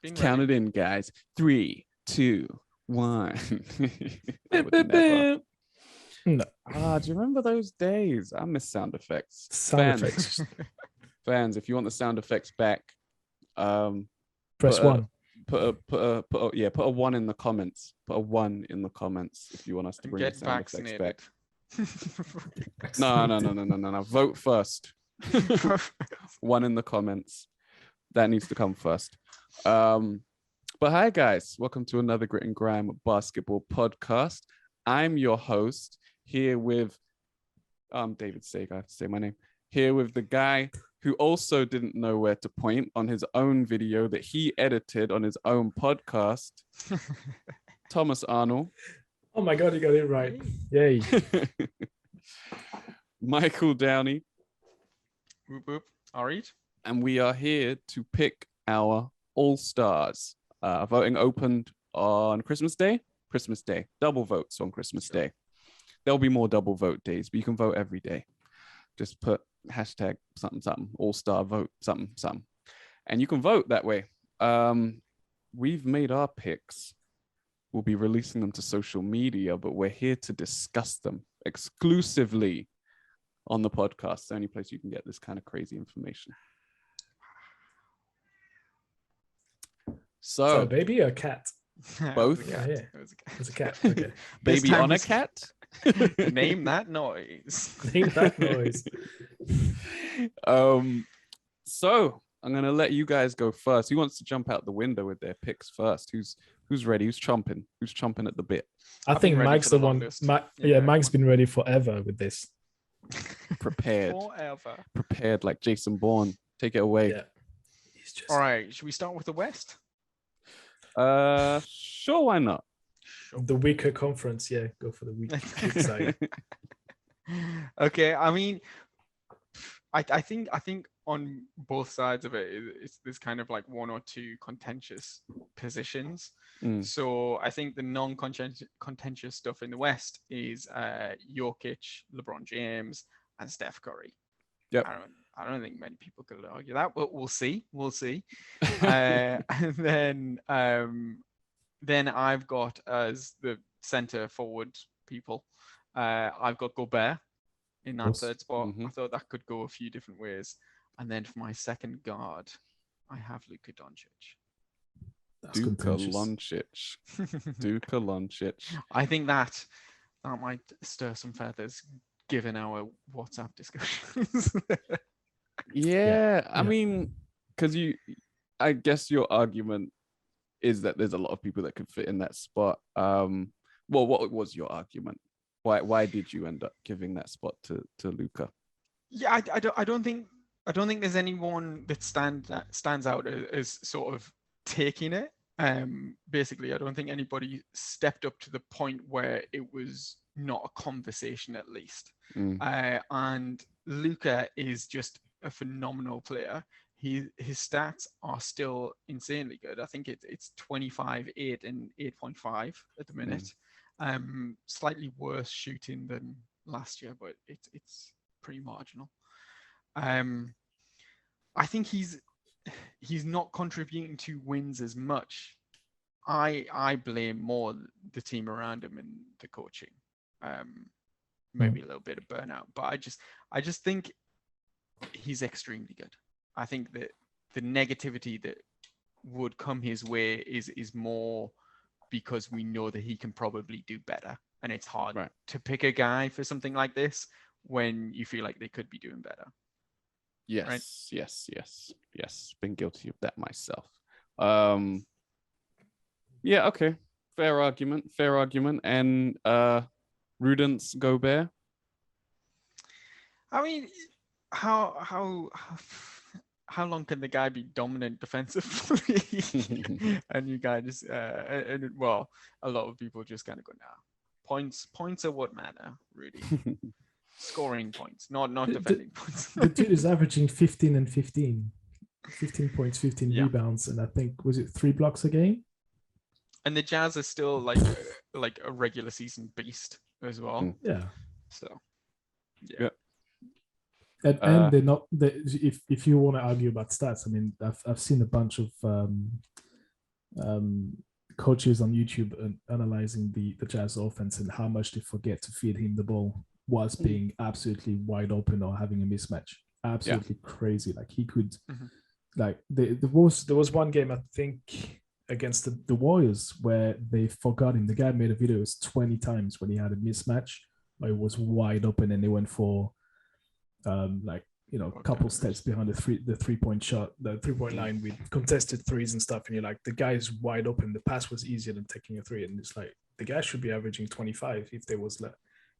Let's count it in, guys. 3, 2, 1. No. Do you remember those days? I miss sound effects. Effects. Fans, if you want the sound effects back, press 1. Put a 1 in the comments. Put a 1 in the comments if you want us to bring the sound effects back. No. Vote first. 1 in the comments. That needs to come first. But hi guys, welcome to another Grit and Grime basketball podcast. I'm your host here with David Sagoe. I have to say my name. Here with the guy who also didn't know where to point on his own video that he edited on his own podcast, Thomas Arnal. Oh my God, you got it right. Yay. Michael Downey. Whoop, whoop. All right. And we are here to pick our All-Stars. Voting opened on Christmas Day. Double votes on Christmas Day. There'll be more double vote days, but you can vote every day. Just put hashtag something, All-Star vote something. And you can vote that way. We've made our picks. We'll be releasing them to social media, but we're here to discuss them exclusively on the podcast. It's the only place you can get this kind of crazy information. So baby or cat? Both. It was a cat. Okay. Baby on a cat? Name that noise. So I'm gonna let you guys go first. Who wants to jump out the window with their picks first? Who's ready? Who's chomping at the bit? I think Mike's the one. Mike's been ready forever with this. Prepared like Jason Bourne. Take it away. Yeah. All right, should we start with the West? Sure, why not? The weaker conference, go for the weak side. Okay, I mean, I think on both sides of it, there's kind of like one or two contentious positions. So I think the non-contentious stuff in the West is Jokic, LeBron James, and Steph Curry. Yep. I don't think many people could argue that, but we'll see. And then I've got, as the center forward people, I've got Gobert in that third spot. I thought that could go a few different ways. And then for my second guard, I have Luka Doncic. Luka Doncic. I think that might stir some feathers given our WhatsApp discussions. I mean, because I guess your argument is that there's a lot of people that could fit in that spot. Well, what was your argument? Why did you end up giving that spot to Luka? Yeah, I don't think there's anyone that stands out as sort of taking it. Basically, I don't think anybody stepped up to the point where it was not a conversation, at least. And Luka is just a phenomenal player. His stats are still insanely good. I think it's 25, 8, and 8.5 at the minute. Slightly worse shooting than last year, but it's pretty marginal. I think he's not contributing to wins as much. I blame more the team around him and the coaching. Maybe a little bit of burnout, but I just think he's extremely good. I think that the negativity that would come his way is more because we know that he can probably do better, and it's hard to pick a guy for something like this when you feel like they could be doing better. Yes. Been guilty of that myself. Okay. Fair argument. And Rudence Gobert. I mean, how long can the guy be dominant defensively? And you guys, a lot of people just kind of go, nah. Points are what matter, really. Scoring points, not defending points. The dude is averaging 15 and 15. 15 points, 15 rebounds, and I think, was it 3 blocks a game? And the Jazz are still like a regular season beast as well. Yeah. So, yeah. And they're not. If you want to argue about stats, I mean, I've seen a bunch of coaches on YouTube analyzing the Jazz offense and how much they forget to feed him the ball whilst being absolutely wide open or having a mismatch. Absolutely crazy. Like he could, like there was one game I think against the Warriors where they forgot him. The guy made a video 20 times when he had a mismatch, or it was wide open and they went for a couple steps behind the 3-point shot, the 3-point line with contested threes and stuff. And you're like, the guy is wide open. The pass was easier than taking a three. And it's like, the guy should be averaging 25 if there was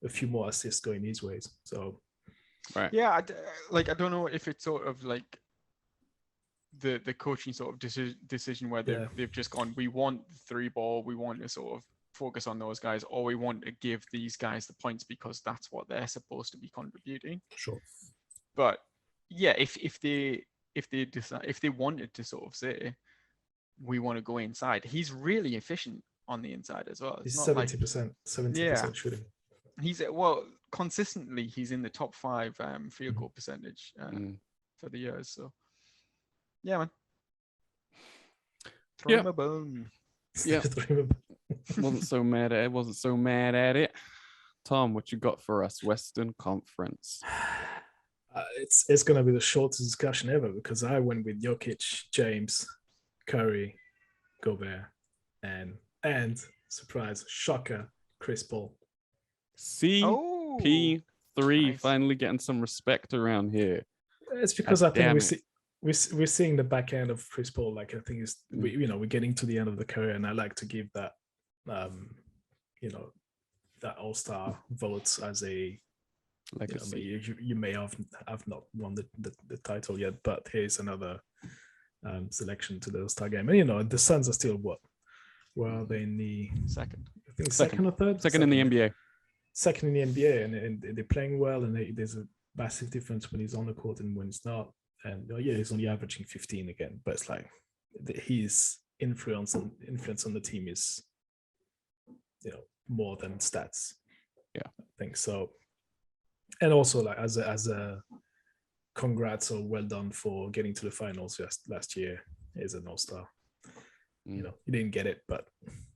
a few more assists going his ways. So, right. Yeah. I don't know if it's sort of like the coaching sort of decision where they've just gone, we want the 3-ball. We want to sort of focus on those guys, or we want to give these guys the points because that's what they're supposed to be contributing. Sure. But yeah, if they wanted to sort of say, we want to go inside, he's really efficient on the inside as well. He's 70% shooting. He's consistently he's in the top 5 field goal percentage for the years. So yeah, man. Throw him a bone. Yeah. Wasn't so mad at it. Tom, what you got for us? Western Conference. It's going to be the shortest discussion ever because I went with Jokic, James, Curry, Gobert, and surprise, shocker, Chris Paul. CP3 finally getting some respect around here. It's because I think we're seeing the back end of Chris Paul. Like I think we're getting to the end of the career, and I like to give that that All-Star votes as a legacy. You may have not won the title yet, but here's another selection to the All-Star game. And the Suns are still what? Well, they're in the second. I think second or third. Second in the NBA. Second in the NBA, and they're playing well, and there's a massive difference when he's on the court and when he's not. And he's only averaging 15 again, but it's like his influence on the team is more than stats. Yeah, I think so. And also, like as a congrats or well done for getting to the finals last year as an All-Star. He didn't get it, but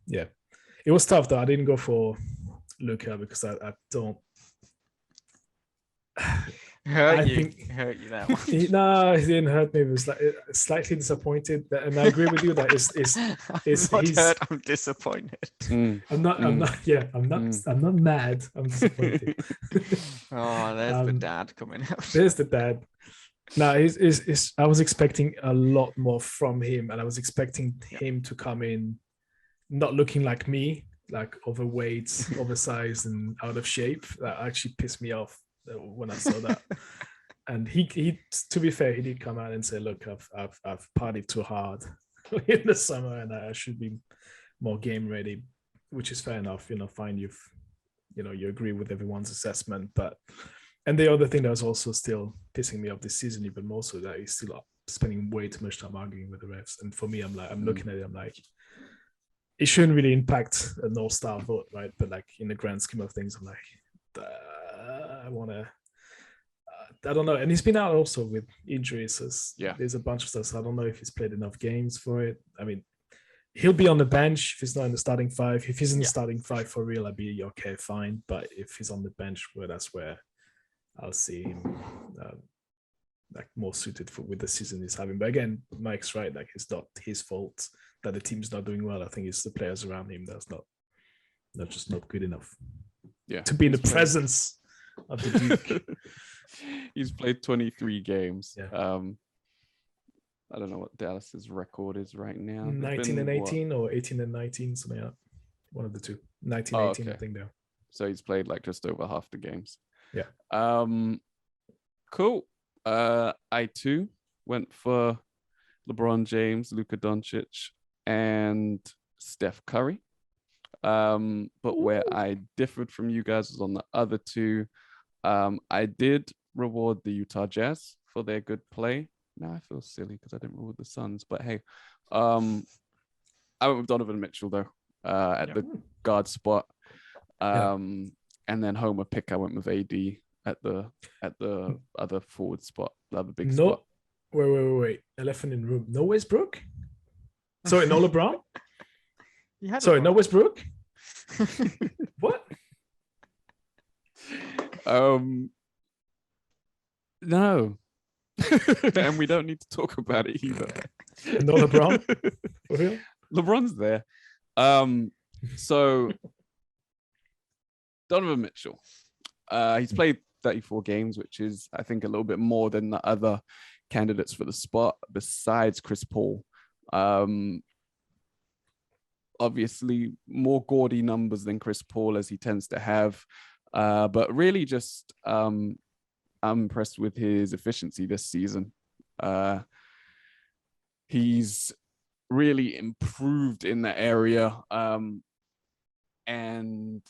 yeah, it was tough though. I didn't go for Luka because I don't. Hurt you that much. No, it didn't hurt me. It was like slightly disappointed, and I agree with you that it's not hurt. I'm disappointed. I'm not mad. I'm disappointed. Oh, there's the dad coming out. There's the dad. No, I was expecting a lot more from him, and I was expecting him to come in not looking like me, like overweight, oversized, and out of shape. That actually pissed me off when I saw that. And he to be fair, he did come out and say, look, I've partied too hard in the summer and I should be more game ready, which is fair enough. Fine, you agree with everyone's assessment. But and the other thing that was also still pissing me off this season even more so that he's still spending way too much time arguing with the refs. And for me, I'm looking at it, I'm like, it shouldn't really impact an all-star vote, right? But like in the grand scheme of things, I'm like, I don't know. And he's been out also with injuries. So there's a bunch of stuff. So I don't know if he's played enough games for it. I mean, he'll be on the bench if he's not in the starting 5. If he's in the starting 5 for real, I'd be okay, fine. But if he's on the bench, that's where I'll see him like more suited with the season he's having. But again, Mike's right. Like it's not his fault that the team's not doing well. I think it's the players around him that's just not good enough. Yeah, to be in the presence of the Duke. He's played 23 games. Yeah. I don't know what Dallas's record is right now. 19 and 18 or 18 and 19, something like that. One of the two. 19, 18, okay. I think now. So he's played like just over half the games. Yeah. Cool. I too went for LeBron James, Luka Doncic, and Steph Curry. But where I differed from you guys was on the other two. I did reward the Utah Jazz for their good play. Now I feel silly because I didn't reward the Suns, but hey, I went with Donovan Mitchell though at the guard spot, and then Homer pick I went with AD at the other forward spot, the other big spot. Wait. Elephant in the room. No Westbrook? Sorry, no LeBron? He had Sorry, LeBron. no Westbrook? What? No. And we don't need to talk about it either. No LeBron? For real? LeBron's there. So Donovan Mitchell. He's played 34 games, which is, I think, a little bit more than the other candidates for the spot besides Chris Paul. Obviously, more gaudy numbers than Chris Paul, as he tends to have. But really just I'm impressed with his efficiency this season. He's really improved in that area. And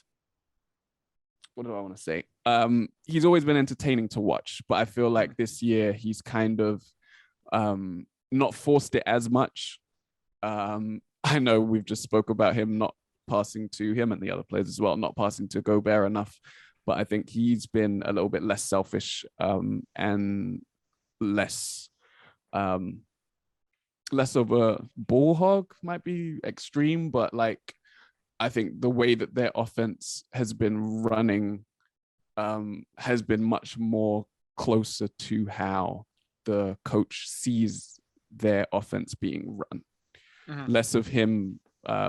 what do I want to say? He's always been entertaining to watch, but I feel like this year he's kind of not forced it as much. I know we've just spoke about him not passing to him and the other players as well, not passing to Gobert enough, but I think he's been a little bit less selfish and less of a ball hog, might be extreme, but like I think the way that their offense has been running has been much more closer to how the coach sees their offense being run. Less of him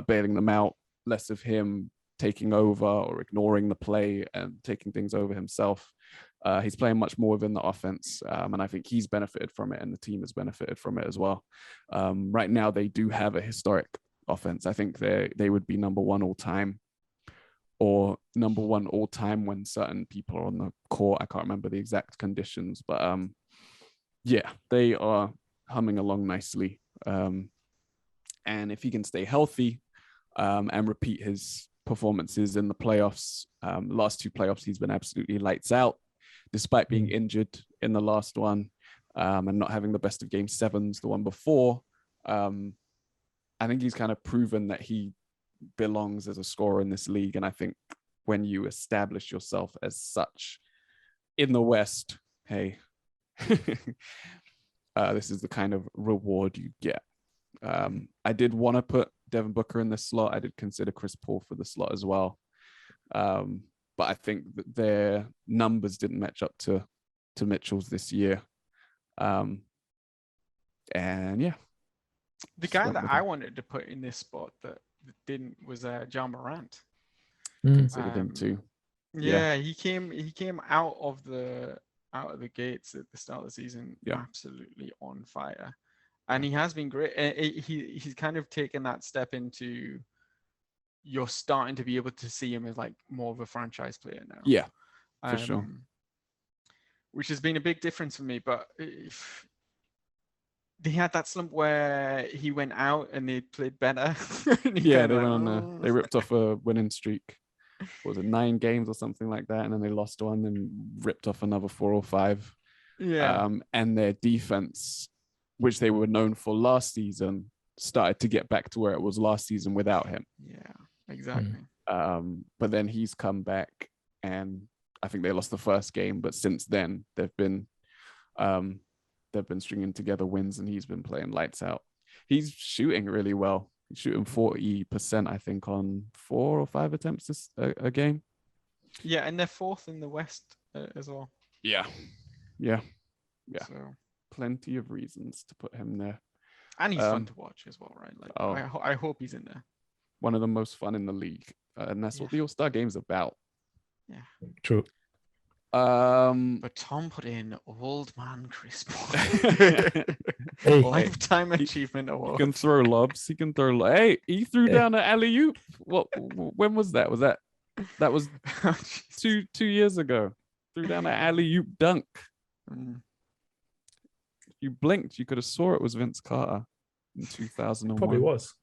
bailing them out, less of him taking over or ignoring the play and taking things over himself. He's playing much more within the offense, and I think he's benefited from it, and the team has benefited from it as well. Right now, they do have a historic offense. I think they would be number one all time, or number one all time when certain people are on the court. I can't remember the exact conditions, but yeah, they are humming along nicely. And if he can stay healthy and repeat his performances in the playoffs, last two playoffs, he's been absolutely lights out, despite being injured in the last one and not having the best of game sevens, the one before. I think he's kind of proven that he belongs as a scorer in this league. And I think when you establish yourself as such in the West, hey, this is the kind of reward you get. I did want to put Devin Booker in this slot. I did consider Chris Paul for the slot as well. But I think that their numbers didn't match up to Mitchell's this year. And yeah. The guy that I wanted to put in this spot that didn't was Ja Morant. Considered him too. Yeah, he came out of the gates at the start of the season, absolutely on fire. And he has been great. He's kind of taken that step into, you're starting to be able to see him as like more of a franchise player now. Yeah, for sure. Which has been a big difference for me. But they had that slump where he went out and they played better. Yeah, they went on. They ripped off a winning streak. What was it, 9 games or something like that, and then they lost one and ripped off another 4 or 5. Yeah. And their defense, which they were known for last season, started to get back to where it was last season without him. Yeah, exactly. But then he's come back, and I think they lost the first game, but since then they've been stringing together wins, and he's been playing lights out. He's shooting really well. He's shooting 40%, I think, on 4 or 5 attempts a game. Yeah, and they're 4th in the West as well. Yeah. So plenty of reasons to put him there. And he's fun to watch as well, right? Like, I hope he's in there. One of the most fun in the league. And that's what the All-Star Game's about. Yeah. True. But Tom put in Old Man Chris Paul. Lifetime Achievement Award. He can throw lobs. Hey, he threw down an alley-oop. When was that? That was 2 years ago. Threw down an alley-oop dunk. You blinked, you could have saw it was Vince Carter in 2001. Probably was.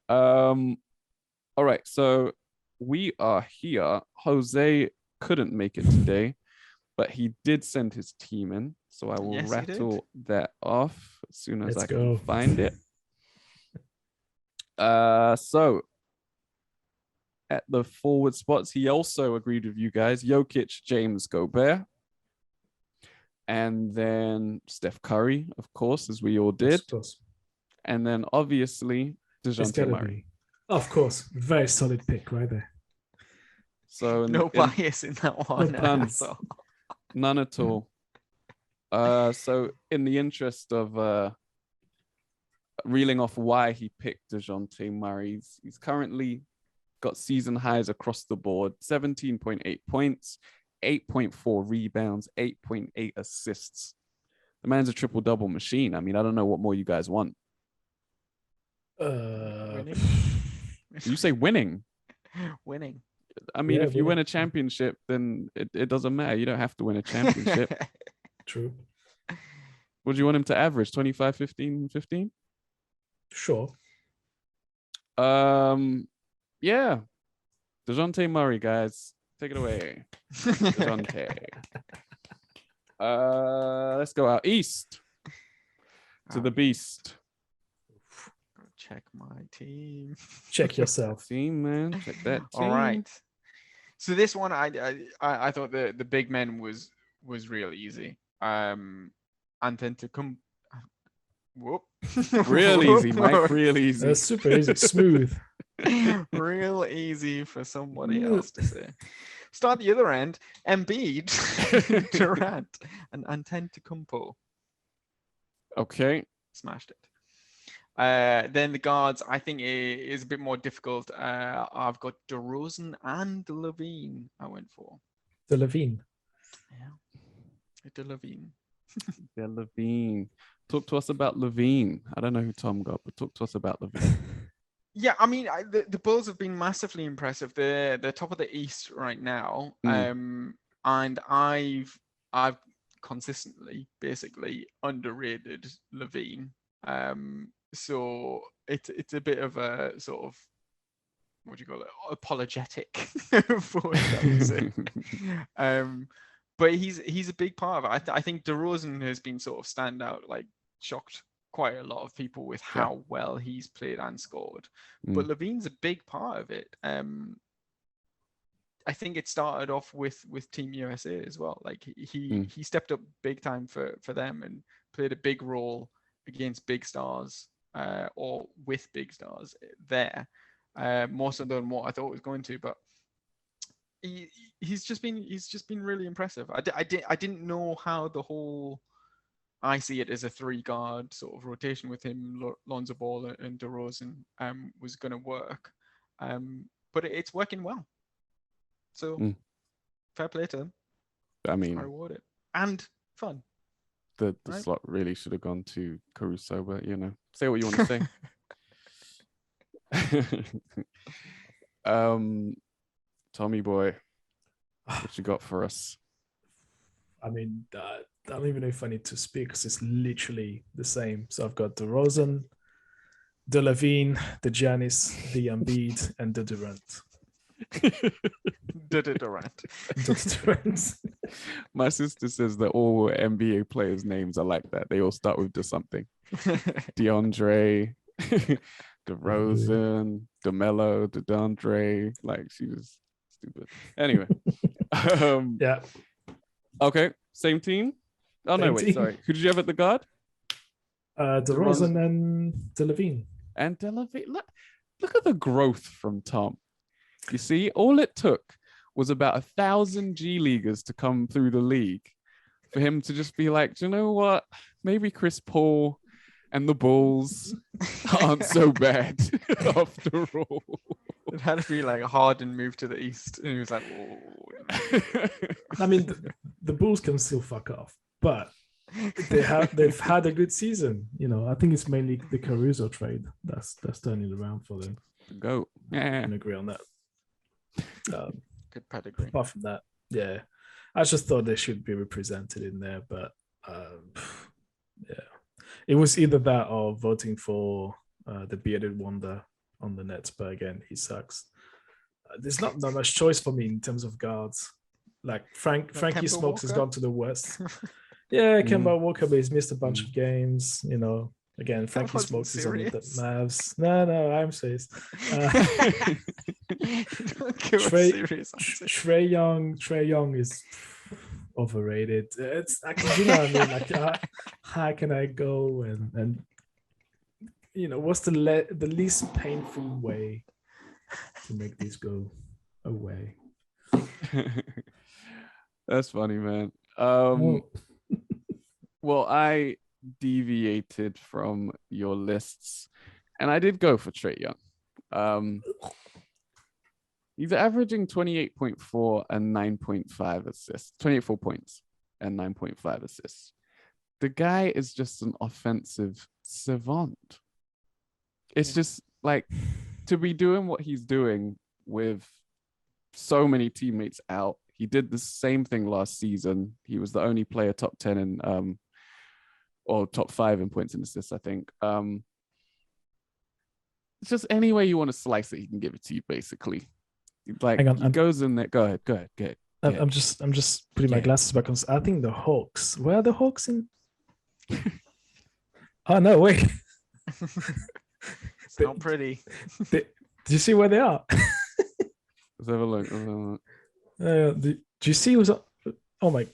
All right, so we are here. Jose couldn't make it today, but he did send his team in, so I will rattle that off as soon as I can find it. So at the forward spots, he also agreed with you guys. Jokic, James, Gobert. And then Steph Curry, of course, as we all did. And then obviously It's DeJounte gotta Murray. be. Of course, very solid pick right there. So No bias in that one. puns. So. None at all. So in the interest of reeling off why he picked DeJounte Murray, he's currently got season highs across the board: 17.8 points, 8.4 rebounds, 8.8 assists. The man's a triple-double machine. I mean, I don't know what more you guys want. Winning. You say winning? Winning. I mean, Yeah, if you winning. win a championship, then it doesn't matter. You don't have to win a championship. True. Would you want him to average 25, 15, 15? Sure. Yeah. DeJounte Murray, guys. Take it away. DeJounte. Let's go out east to the beast. Check my team. Check yourself. Team, man. Check that team. All right. So this one, I thought the big men was real easy. And then to come, whoop, Real easy, Mike. Real easy. Super easy, smooth. Real easy for somebody else to say. Start the other end. Embiid, Durant, and Antetokounmpo. Okay. Smashed it. Then the guards, I think, is a bit more difficult. I've got DeRozan and Levine. I went for The Levine. Yeah, DeLevine. Levine. Talk to us about Levine. I don't know who Tom got, but talk to us about Levine. Yeah, I mean, the Bulls have been massively impressive. They're top of the East right now, and I've consistently, basically, underrated Levine. So it's a bit of a sort of, what do you call it, apologetic for it. But he's a big part of it. I think DeRozan has been sort of standout, like shocked quite a lot of people with how well he's played and scored. But Levine's a big part of it. I think it started off with Team USA as well. Like he stepped up big time for them and played a big role against big stars or with big stars there, more so than what I thought it was going to. But he's just been really impressive. I didn't know how the whole, I see it as a 3-guard sort of rotation with him, Lonzo Ball and DeRozan was going to work, but it's working well. So fair play to him. I mean, I reward it and fun. The right? slot really should have gone to Caruso, but say what you want to say. Tommy boy, what you got for us? I mean, I don't even know if I need to speak because it's literally the same. So I've got DeRozan, the Levine, the Giannis, the Embiid, and the Durant. Durant. My sister says that all NBA players' names are like that. They all start with something. DeAndre, DeRozan, DeMelo, DeAndre. Like, she was stupid. Anyway. Yeah. Okay. Same team? Oh, no, wait. Sorry. Who did you have at the guard? DeRozan and DeLevine. And DeLevine. Look at the growth from Tom. You see, all it took was about 1,000 G Leaguers to come through the league for him to just be like, do you know what? Maybe Chris Paul and the Bulls aren't so bad after all. It had to be like a Harden move to the East. And he was like, oh. I mean, the Bulls can still fuck off, but they've had a good season. I think it's mainly the Caruso trade that's turning around for them. Go. Yeah. I can agree on that. Good pedigree. Apart from that, yeah, I just thought they should be represented in there, but yeah, it was either that or voting for the bearded wonder on the Nets. But again, he sucks. There's not that much choice for me in terms of guards. Like Frankie Smokes has gone to the West. Yeah, Kemba Walker, but he's missed a bunch of games. Again, Frankie Smokes is on the Mavs. No, I'm serious. Trey Young is overrated. It's what I mean. Like, how can I go and what's the least painful way to make this go away? That's funny, man. Oh. Well, I deviated from your lists, and I did go for Trae Young. He's averaging 28.4 and 9.5 assists, 24 points and 9.5 assists. The guy is just an offensive savant. It's just like to be doing what he's doing with so many teammates out. He did the same thing last season. He was the only player top 10 in or top 5 in points and assists, I think. It's just any way you want to slice it, he can give it to you, basically. Like, he goes in there. Go ahead. I'm just putting my glasses back on. I think the Hawks. Where are the Hawks in? Oh no! Wait. It's not pretty. Do you see where they are? Let's have a look. Do you see who's? Oh my!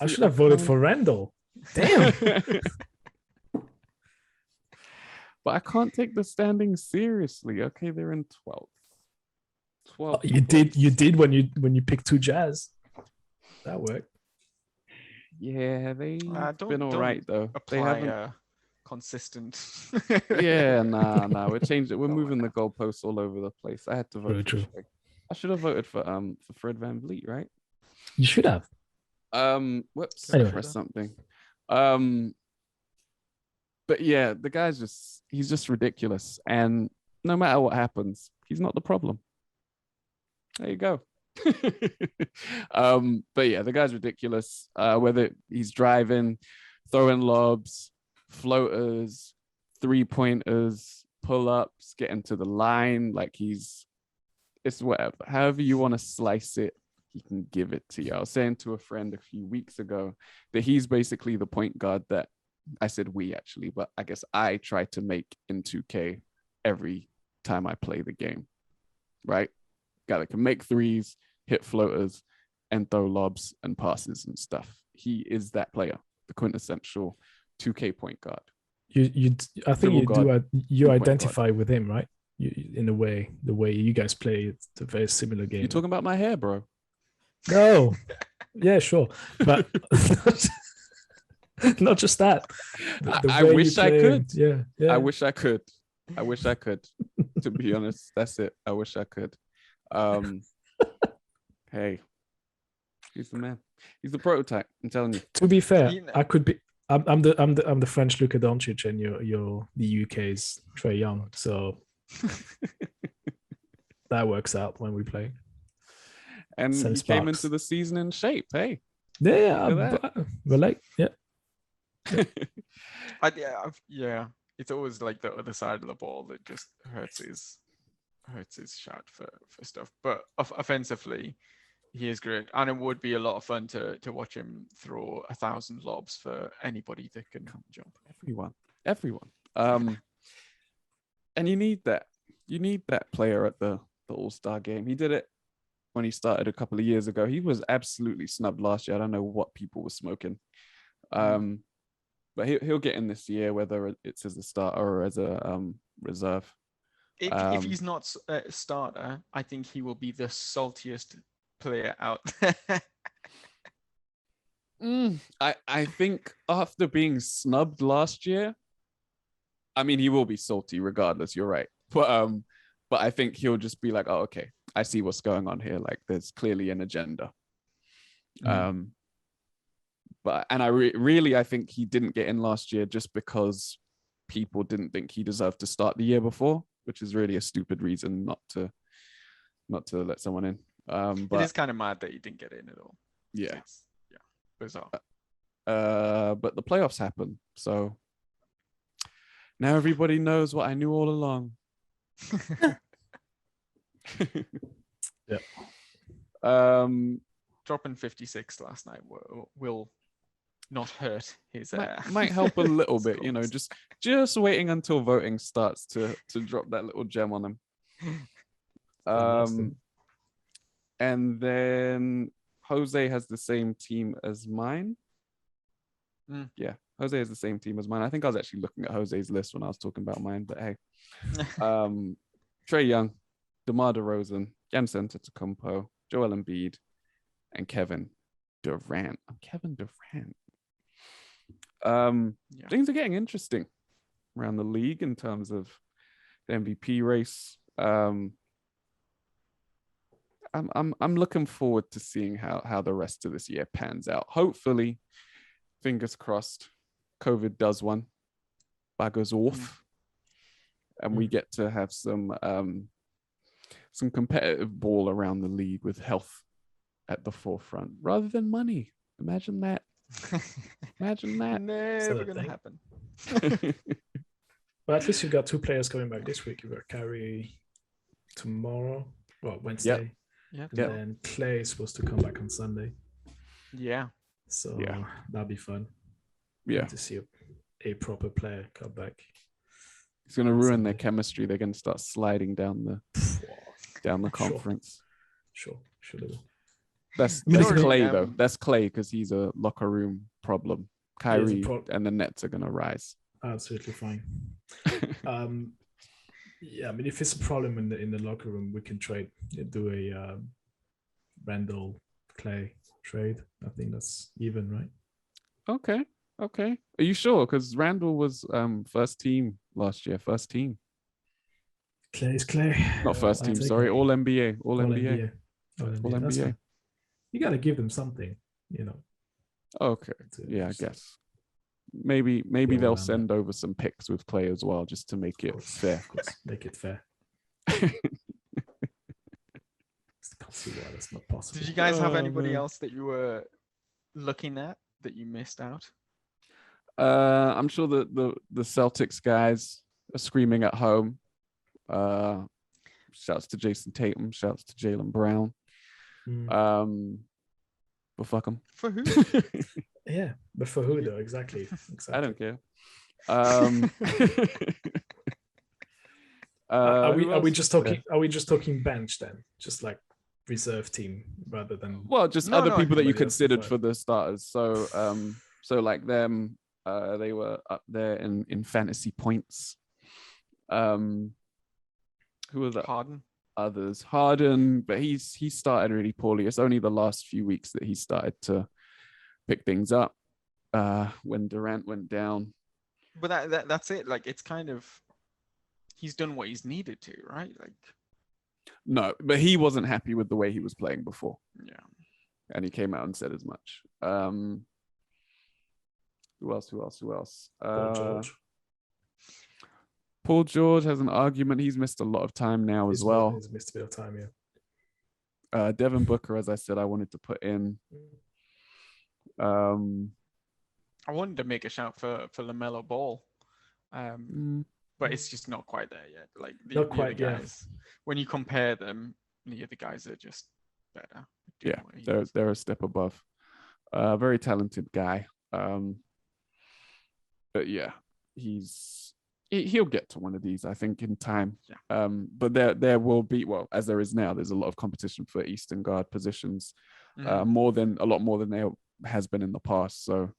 I should have voted for Randall. Damn. But I can't take the standings seriously. Okay, they're in 12th. 12th. You did when you picked 2 Jazz. That worked. Yeah, they've been all right though. They haven't consistent. Yeah, nah. We changed it. We're moving the goalposts all over the place. I had to vote. True. I should have voted for Fred VanVleet, right? You should have. Whoops. Anyway. Press something. But yeah, the guy's he's just ridiculous. And no matter what happens, he's not the problem. There you go. But yeah, the guy's ridiculous. Whether he's driving, throwing lobs, floaters, 3-pointers, pull-ups, getting to the line, like it's whatever. However you want to slice it, he can give it to you. I was saying to a friend a few weeks ago that he's basically the point guard that I said we actually, but I guess I try to make in 2K every time I play the game, right? Guy that can make threes, hit floaters, and throw lobs and passes and stuff. He is that player, the quintessential 2K point guard. I think you identify with him, right? In a way, the way you guys play, it's a very similar game. You talking about my hair, bro? No. Yeah, sure, but not just that. I wish I could. Yeah. I wish I could. To be honest, that's it. I wish I could. Hey, he's the man. He's the prototype. I'm telling you. To be fair, I could be. I'm the French Luka Doncic, and you're the UK's Trae Young. So that works out when we play. And he came into the season in shape. Hey. Yeah. Relate. Yeah. Yeah. It's always like the other side of the ball that just hurts his shot for stuff. But offensively, he is great, and it would be a lot of fun to watch him throw 1,000 lobs for anybody that can jump. Everyone. And you need that. You need that player at the All-Star game. He did it when he started a couple of years ago. He was absolutely snubbed last year. I don't know what people were smoking. But he'll get in this year, whether it's as a starter or as a reserve. If he's not a starter, I think he will be the saltiest player out there. I think after being snubbed last year, I mean, he will be salty regardless. You're right. But I think he'll just be like, oh, okay, I see what's going on here. Like, there's clearly an agenda. But I really think he didn't get in last year just because people didn't think he deserved to start the year before, which is really a stupid reason not to let someone in. But it is kind of mad that he didn't get in at all. Yeah. Bizarre. But the playoffs happen, so now everybody knows what I knew all along. Yeah. Dropping 56 last night will not hurt his. Might help a little bit, just waiting until voting starts to drop that little gem on him. And then Jose has the same team as mine. Mm. Yeah, Jose is the same team as mine. I think I was actually looking at Jose's list when I was talking about mine, but hey. Trae Young, DeMar DeRozan, Giannis Antetokounmpo, Joel Embiid, and Kevin Durant. Things are getting interesting around the league in terms of the MVP race. I'm looking forward to seeing how the rest of this year pans out. Hopefully, fingers crossed, COVID does one, buggers off, and we get to have some competitive ball around the league with health at the forefront rather than money. Imagine that. Imagine that. Never gonna happen. But at least you've got 2 players coming back this week. You've got Kyrie tomorrow, Wednesday. Yep. And then Clay is supposed to come back on Sunday. Yeah. So that'll be fun. Yeah. To see a proper player come back. It's going to ruin their chemistry. They're going to start sliding down the conference. Sure. They That's Clay, though. That's Clay because he's a locker room problem. Kyrie and the Nets are going to rise. Absolutely fine. Yeah, I mean, if it's a problem in the locker room, we can do a Randall Clay trade. I think that's even, right? Okay. Are you sure? Because Randall was first team last year. First team. Clay's Clay. Not first team. Sorry, All NBA. All NBA. You got to give them something, Okay. Yeah, I guess. Maybe they'll send over some picks with Clay as well, just to make it fair. Of course, make it fair. I can't see why that's not possible. Did you guys have anybody else that you were looking at that you missed out? I'm sure that the Celtics guys are screaming at home. Shouts to Jason Tatum. Shouts to Jaylen Brown. But fuck them. For who? Yeah, but for who though? Exactly. I don't care. Are we just talking bench then? Just like reserve team rather than just other people that you considered for the starters. So like them, they were up there in fantasy points. Who was that? Harden. Others. Harden, but he started really poorly. It's only the last few weeks that he started to pick things up when Durant went down. But that's it. Like, it's kind of, he's done what he's needed to, right? Like, no, but he wasn't happy with the way he was playing before. Yeah. And he came out and said as much. Who else? Paul George has an argument. He's missed a lot of time now as well. He's missed a bit of time, yeah. Devin Booker, as I said, I wanted to put in. I wanted to make a shout for LaMelo Ball, but it's just not quite there yet. Like the other guys, when you compare them, the other guys are just better. Yeah, they're a step above. Very talented guy. But yeah, he'll get to one of these, I think, in time. Yeah. But there will be, as there is now, there's a lot of competition for Eastern guard positions, a lot more than there has been in the past. So,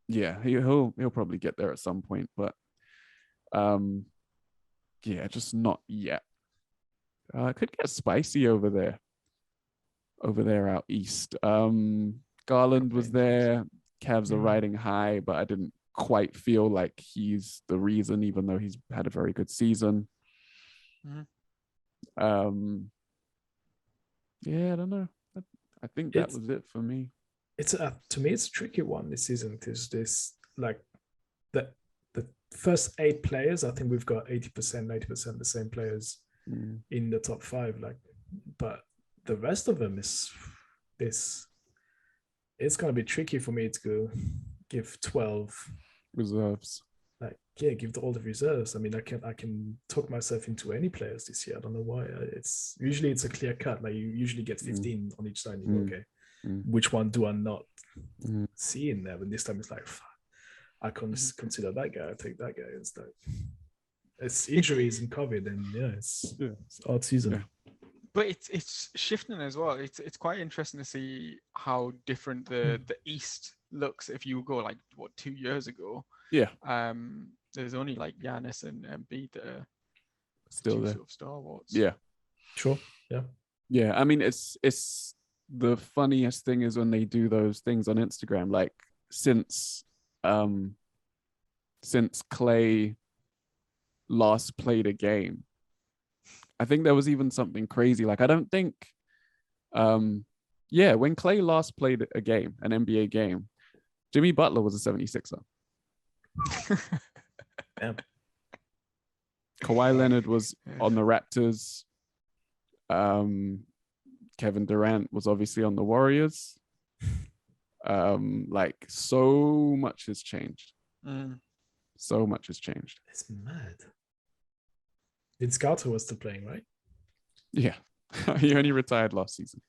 yeah, he'll probably get there at some point, but yeah, just not yet. It could get spicy over there out east. Garland was there. Cavs are riding high, but I didn't quite feel like he's the reason, even though he's had a very good season. Yeah, I don't know. I think that was it for me. It's to me, it's a tricky one this season because this like the first 8 players. I think we've got 80%, 90% the same players in the top 5. Like, but the rest of them is this. It's gonna be tricky for me to go give 12 reserves. Like, yeah, give all the reserves. I mean, I can talk myself into any players this year. I don't know why. It's usually a clear cut. Like, you usually get 15 on each side. You go, okay, which one do I not see in there? But this time it's like, I consider that guy. I take that guy. It's like, it's injuries and COVID, and it's odd season. Yeah. But it's shifting as well. It's quite interesting to see how different the East looks, if you go like 2 years ago, Yeah, there's only like Giannis and Embiid that are still two there. sort of stalwarts. Yeah, Sure. Yeah. yeah. I mean, it's the funniest thing is when they do those things on Instagram, like since Clay last played a game. I think there was even something crazy. Like, I don't think, when Clay last played a game, an NBA game, Jimmy Butler was a 76er. Yeah. Kawhi Leonard was on the Raptors. Kevin Durant was obviously on the Warriors. Like, so much has changed. So much has changed. It's mad. Vince Carter was still playing, right? Yeah. He only retired last season.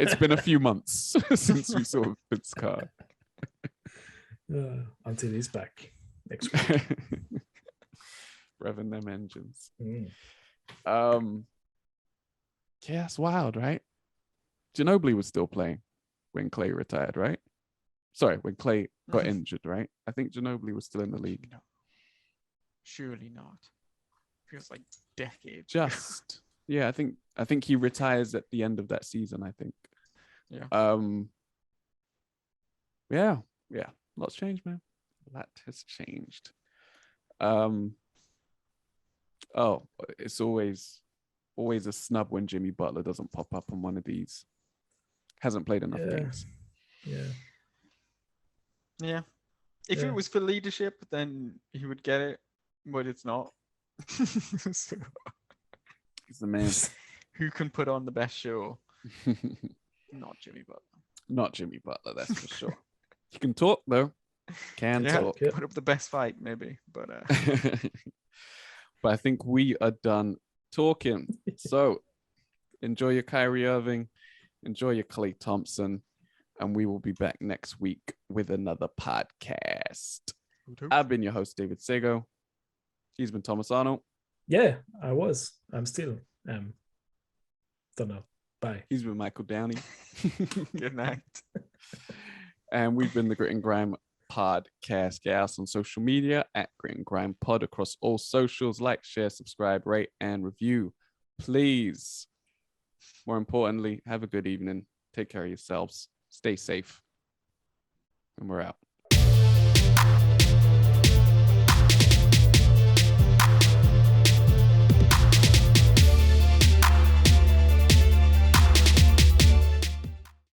It's been a few months since we saw Vince Carter. Until he's back next week. Revving them engines. Mm. Yeah, it's wild, right? Ginobili was still playing when Clay retired, right? Sorry, when Clay got injured, right? I think Ginobili was still in the league. No. Surely not. Feels like decades. Just yeah, I think he retires at the end of that season, I think. Yeah. Yeah. Lots changed, man. A lot has changed. It's always a snub when Jimmy Butler doesn't pop up on one of these. Hasn't played enough games. Yeah. If it was for leadership, then he would get it, but it's not. So, He's the man. who can put on the best show? Not Jimmy Butler. Not Jimmy Butler, that's for sure. He can talk though. Talk. Put up the best fight, maybe. But but I think we are done talking. So enjoy your Kyrie Irving, enjoy your Klay Thompson, and we will be back next week with another podcast. I've been your host, David Sagoe. He's been Thomas Arnal. Yeah, I was. I'm still. Don't know. Bye. He's been Michael Downey. Good night. And we've been the Grit and Grime podcast. Get us on social media at Grit and Grime Pod across all socials. Like, share, subscribe, rate, and review. Please. More importantly, have a good evening. Take care of yourselves. Stay safe. And we're out.